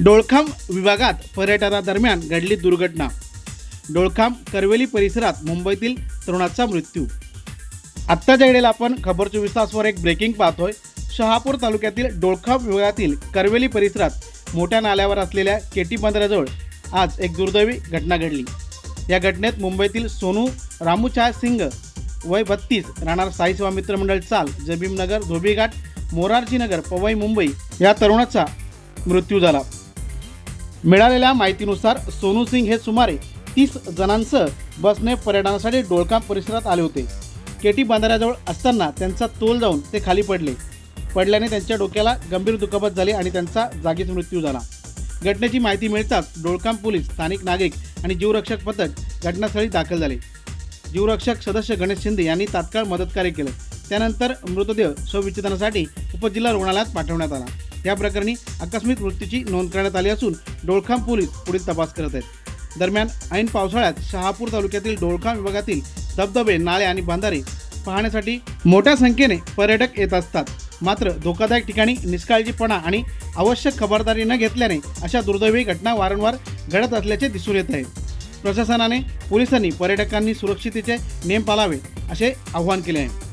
डोळखाम विभागात पर्यटनादरम्यान घडली दुर्घटना। डोळखाम करवेली परिसरात मुंबईतील तरुणाचा मृत्यू। आत्ताच्या घडीला आपण खबर 24 तासवर एक ब्रेकिंग पाहतोय। शहापूर तालुक्यातील डोळखाम विभागातील करवेली परिसरात मोठ्या नाल्यावर असलेल्या केटी बंदराजवळ आज एक दुर्दैवी घटना घडली। या घटनेत मुंबईतील सोनू रामूचाय सिंग वय 32 राहणार साई सेवा मित्र मंडळ चाल जबीमनगर धोबीघाट मोरारजीनगर पवई मुंबई या तरुणाचा मृत्यू झाला। मिळालेल्या माहितीनुसार सोनू सिंग हे सुमारे 30 जणांसह बसने पर्यटनासाठी डोळखाम परिसरात आले होते। केटी बंदराजवळ असताना त्यांचा तोल जाऊन ते खाली पडल्याने त्यांच्या डोक्याला गंभीर दुखापत झाली आणि त्यांचा जागीच मृत्यू झाला। घटनेची माहिती मिळताच डोळखाम पोलीस, स्थानिक नागरिक आणि जीवरक्षक पथक घटनास्थळी दाखल झाले। जीवरक्षक सदस्य गणेश शिंदे यांनी तात्काळ मदतकार्य केले। त्यानंतर मृतदेह शवविच्छेदनासाठी उपजिल्हा रुग्णालयात पाठवण्यात आला। या प्रकरणी आकस्मिक मृत्यूची नोंद करण्यात आली असून डोळखाम पोलीस पुढील तपास करत आहेत। दरम्यान ऐन पावसाळ्यात शहापूर तालुक्यातील डोळखाम विभागातील धबधबे, नाले आणि बंधारे पाहण्यासाठी मोठ्या संख्येने पर्यटक येत असतात। मात्र धोकादायक ठिकाणी निष्काळजीपणा आणि आवश्यक खबरदारी न घेतल्याने अशा दुर्दैवी घटना वारंवार घडत असल्याचे दिसून येत आहे। प्रशासनाने पोलिसांनी पर्यटकांनी सुरक्षिततेचे नियम पाळावे असे आवाहन केले आहे।